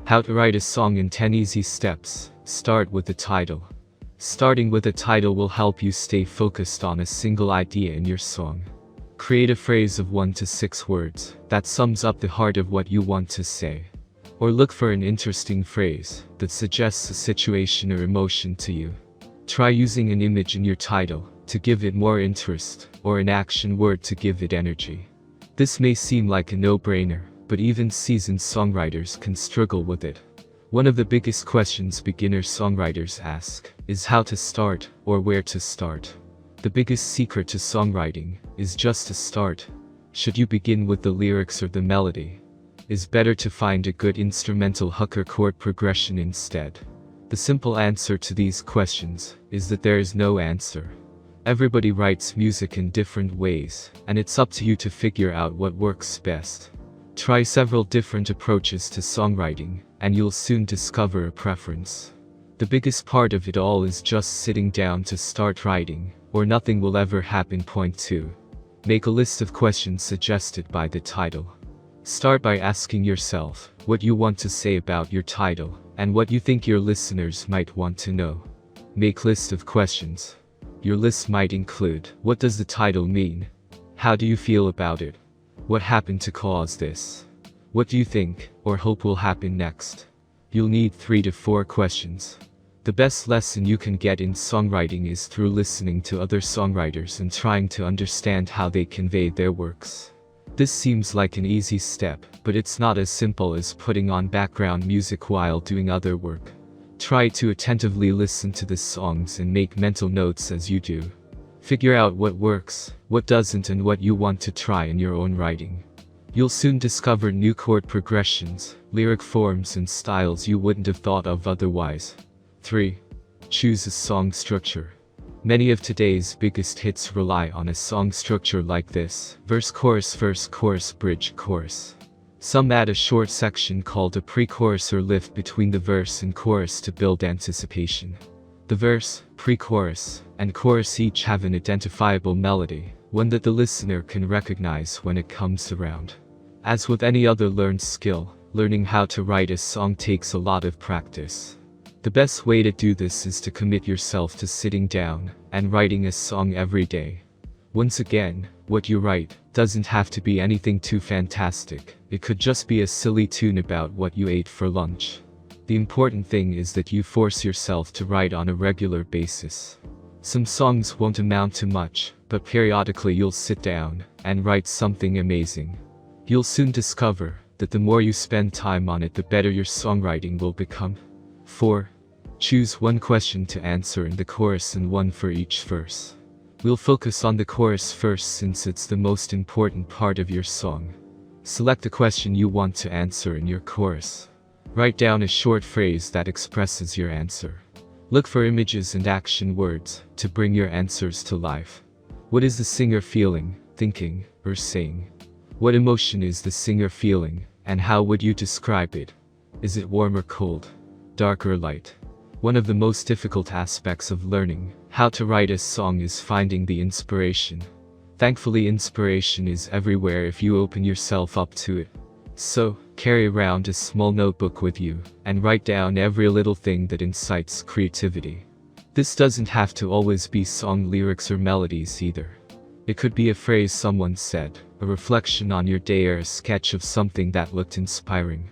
How to write a song in 10 easy steps. Start with the title. Starting with a title will help you stay focused on a single idea in your song. Create a phrase of 1 to 6 words that sums up the heart of what you want to say. Or look for an interesting phrase that suggests a situation or emotion to you. Try using an image in your title to give it more interest, or an action word to give it energy. This may seem like a no-brainer, but even seasoned songwriters can struggle with it. One of the biggest questions beginner songwriters ask is how to start, or where to start. The biggest secret to songwriting is just to start. Should you begin with the lyrics or the melody? Is better to find a good instrumental hook or chord progression instead? The simple answer to these questions is that there is no answer. Everybody writes music in different ways, and it's up to you to figure out what works best. Try several different approaches to songwriting, and you'll soon discover a preference. The biggest part of it all is just sitting down to start writing, or nothing will ever happen. Point 2. Make a list of questions suggested by the title. Start by asking yourself what you want to say about your title, and what you think your listeners might want to know. Make a list of questions. Your list might include: what does the title mean? How do you feel about it? What happened to cause this? What do you think or hope will happen next? You'll need 3 to 4 questions. The best lesson you can get in songwriting is through listening to other songwriters and trying to understand how they convey their works. This seems like an easy step, but it's not as simple as putting on background music while doing other work. Try to attentively listen to the songs and make mental notes as you do. Figure out what works, what doesn't, and what you want to try in your own writing. You'll soon discover new chord progressions, lyric forms, and styles you wouldn't have thought of otherwise. 3. Choose a song structure. Many of today's biggest hits rely on a song structure like this: verse, chorus, bridge, chorus. Some add a short section called a pre-chorus or lift between the verse and chorus to build anticipation. The verse, pre-chorus, and chorus each have an identifiable melody, one that the listener can recognize when it comes around. As with any other learned skill, learning how to write a song takes a lot of practice. The best way to do this is to commit yourself to sitting down and writing a song every day. Once again, what you write doesn't have to be anything too fantastic. It could just be a silly tune about what you ate for lunch. The important thing is that you force yourself to write on a regular basis. Some songs won't amount to much, but periodically you'll sit down and write something amazing. You'll soon discover that the more you spend time on it, the better your songwriting will become. 4. Choose one question to answer in the chorus and one for each verse. We'll focus on the chorus first since it's the most important part of your song. Select a question you want to answer in your chorus. Write down a short phrase that expresses your answer. Look for images and action words to bring your answers to life. What is the singer feeling, thinking, or saying? What emotion is the singer feeling, and how would you describe it? Is it warm or cold? Dark or light? One of the most difficult aspects of learning how to write a song is finding the inspiration. Thankfully, inspiration is everywhere if you open yourself up to it. So, carry around a small notebook with you and write down every little thing that incites creativity. This doesn't have to always be song lyrics or melodies either. It could be a phrase someone said, a reflection on your day, or a sketch of something that looked inspiring.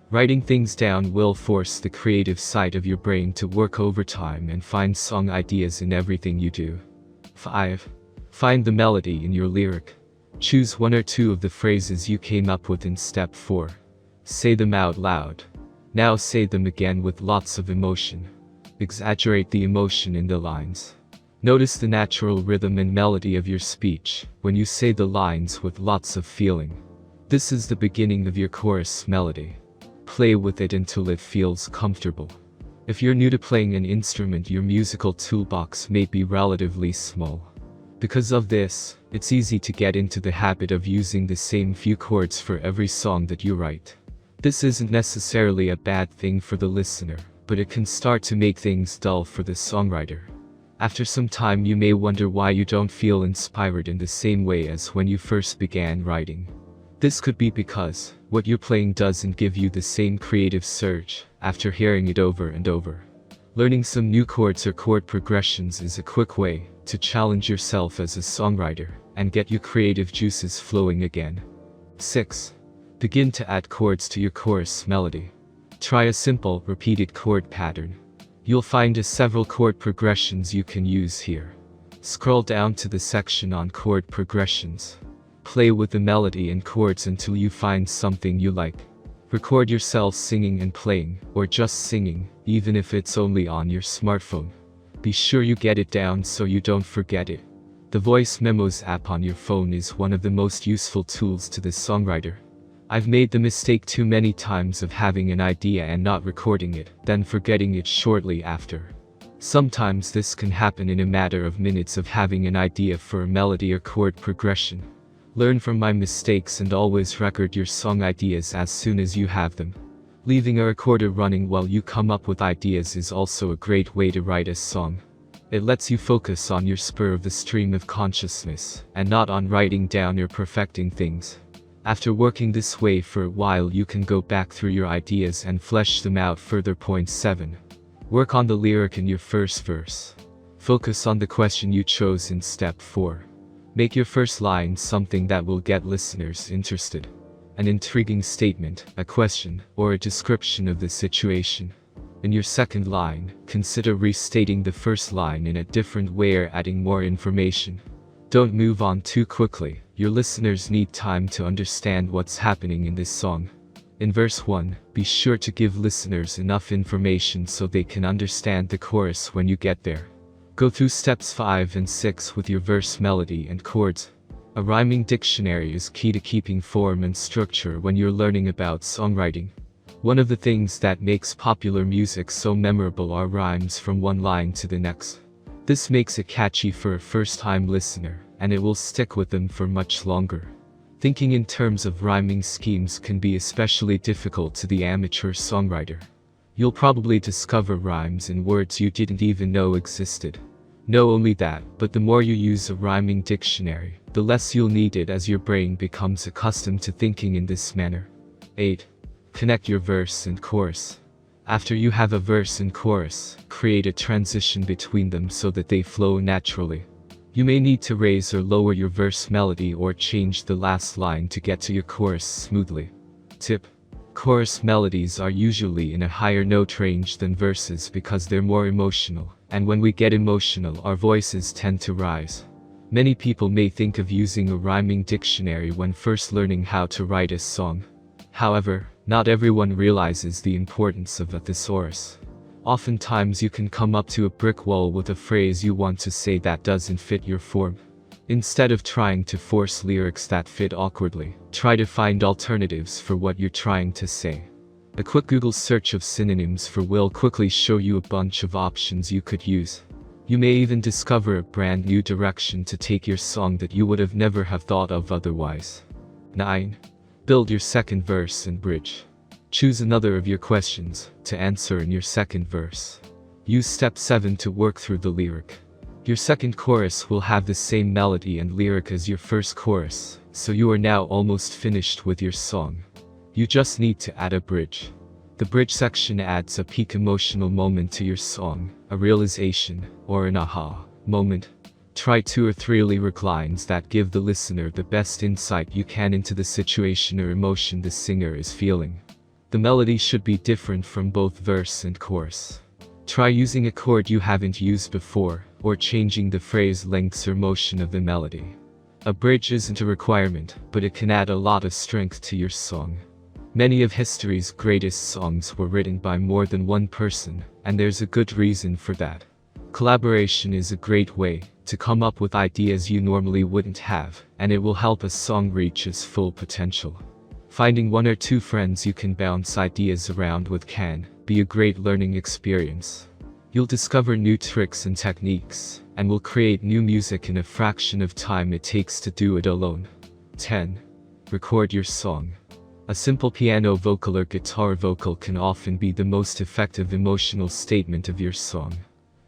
Writing things down will force the creative side of your brain to work overtime and find song ideas in everything you do. 5. Find the melody in your lyric. Choose 1 or 2 of the phrases you came up with in step 4. Say them out loud. Now say them again with lots of emotion. Exaggerate the emotion in the lines. Notice the natural rhythm and melody of your speech when you say the lines with lots of feeling. This is the beginning of your chorus melody. Play with it until it feels comfortable. If you're new to playing an instrument, your musical toolbox may be relatively small. Because of this, it's easy to get into the habit of using the same few chords for every song that you write. This isn't necessarily a bad thing for the listener, but it can start to make things dull for the songwriter. After some time, you may wonder why you don't feel inspired in the same way as when you first began writing. This could be because What you're playing doesn't give you the same creative surge after hearing it over and over. Learning some new chords or chord progressions is a quick way to challenge yourself as a songwriter and get your creative juices flowing again. 6. Begin to add chords to your chorus melody. Try a simple, repeated chord pattern. You'll find several chord progressions you can use here. Scroll down to the section on chord progressions. Play with the melody and chords until you find something you like. Record yourself singing and playing, or just singing, even if it's only on your smartphone. Be sure you get it down so you don't forget it. The Voice Memos app on your phone is one of the most useful tools to the songwriter. I've made the mistake too many times of having an idea and not recording it, then forgetting it shortly after. Sometimes this can happen in a matter of minutes of having an idea for a melody or chord progression. Learn from my mistakes and always record your song ideas as soon as you have them. Leaving a recorder running while you come up with ideas is also a great way to write a song. It lets you focus on your spur of the stream of consciousness, and not on writing down or perfecting things. After working this way for a while, you can go back through your ideas and flesh them out further. Point 7. Work on the lyric in your first verse. Focus on the question you chose in step 4. Make your first line something that will get listeners interested. An intriguing statement, a question, or a description of the situation. In your second line, consider restating the first line in a different way or adding more information. Don't move on too quickly. Your listeners need time to understand what's happening in this song. In verse 1, be sure to give listeners enough information so they can understand the chorus when you get there. Go through steps 5 and 6 with your verse melody and chords. A rhyming dictionary is key to keeping form and structure when you're learning about songwriting. One of the things that makes popular music so memorable are rhymes from one line to the next. This makes it catchy for a first-time listener, and it will stick with them for much longer. Thinking in terms of rhyming schemes can be especially difficult to the amateur songwriter. You'll probably discover rhymes in words you didn't even know existed. Not only that, but the more you use a rhyming dictionary, the less you'll need it as your brain becomes accustomed to thinking in this manner. 8. Connect your verse and chorus. After you have a verse and chorus, create a transition between them so that they flow naturally. You may need to raise or lower your verse melody or change the last line to get to your chorus smoothly. Tip: chorus melodies are usually in a higher note range than verses because they're more emotional, and when we get emotional, our voices tend to rise. Many people may think of using a rhyming dictionary when first learning how to write a song. However, not everyone realizes the importance of a thesaurus. Oftentimes you can come up to a brick wall with a phrase you want to say that doesn't fit your form. Instead of trying to force lyrics that fit awkwardly, try to find alternatives for what you're trying to say. A quick Google search of synonyms for will quickly show you a bunch of options you could use. You may even discover a brand new direction to take your song that you would have never have thought of otherwise. 9. Build your second verse and bridge. Choose another of your questions to answer in your second verse. Use step 7 to work through the lyric. Your second chorus will have the same melody and lyric as your first chorus, so you are now almost finished with your song. You just need to add a bridge. The bridge section adds a peak emotional moment to your song, a realization, or an aha moment. Try 2 or 3 lyric lines that give the listener the best insight you can into the situation or emotion the singer is feeling. The melody should be different from both verse and chorus. Try using a chord you haven't used before, or changing the phrase lengths or motion of the melody. A bridge isn't a requirement, but it can add a lot of strength to your song. Many of history's greatest songs were written by more than one person, and there's a good reason for that. Collaboration is a great way to come up with ideas you normally wouldn't have, and it will help a song reach its full potential. Finding 1 or 2 friends you can bounce ideas around with can be a great learning experience. You'll discover new tricks and techniques, and will create new music in a fraction of time it takes to do it alone. 10. Record your song. A simple piano vocal or guitar vocal can often be the most effective emotional statement of your song.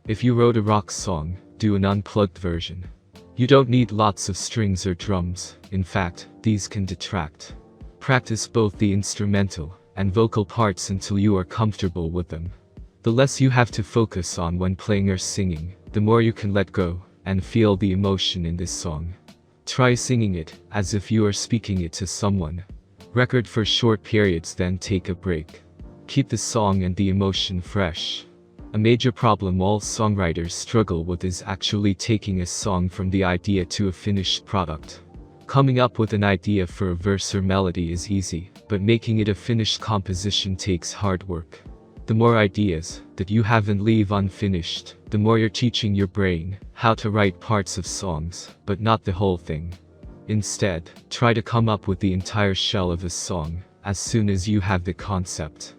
If you wrote a rock song, do an unplugged version. You don't need lots of strings or drums. In fact, these can detract. Practice both the instrumental and vocal parts until you are comfortable with them. The less you have to focus on when playing or singing, the more you can let go and feel the emotion in this song. Try singing it as if you are speaking it to someone. Record for short periods, then take a break. Keep the song and the emotion fresh. A major problem all songwriters struggle with is actually taking a song from the idea to a finished product. Coming up with an idea for a verse or melody is easy, but making it a finished composition takes hard work. The more ideas that you have and leave unfinished, the more you're teaching your brain how to write parts of songs, but not the whole thing. Instead, try to come up with the entire shell of a song as soon as you have the concept.